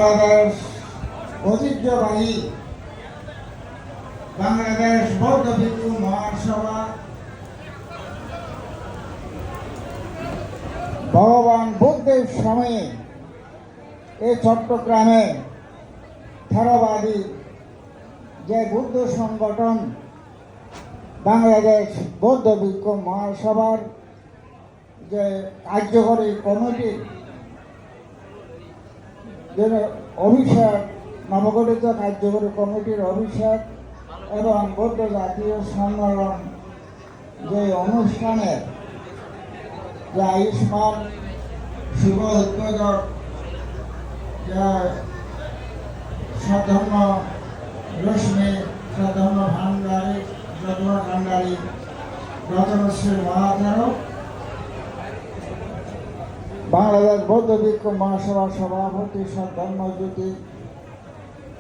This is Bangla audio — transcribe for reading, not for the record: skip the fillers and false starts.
বাংলাদেশ ঐতিহ্যবাহী বাংলাদেশ বৌদ্ধ ভিক্ষু মহাসভা ভগবান বুদ্ধের সময়ে এই চট্টগ্রামে থেরবাদী যে বুদ্ধ সংগঠন বাংলাদেশ বৌদ্ধ ভিক্ষু মহাসভার যে কার্যকরী কমিটির যে অভিষেক নবগঠিত কার্যকরী কমিটির অভিষেক এবং বৌদ্ধ জাতীয় সম্মেলন যে অনুষ্ঠানের যে আয়ুষ্মান শুভ উদ্বোধক যে স্বধর্ম রশ্মি স্বধর্ম ভান্ডারী যত্ন ভান্ডারী রতনশ্রী মহাধারক বাংলাদেশ বৌদ্ধ ভিক্ষু মহাসভার সভাপতি স্বধর্মজ্যোতি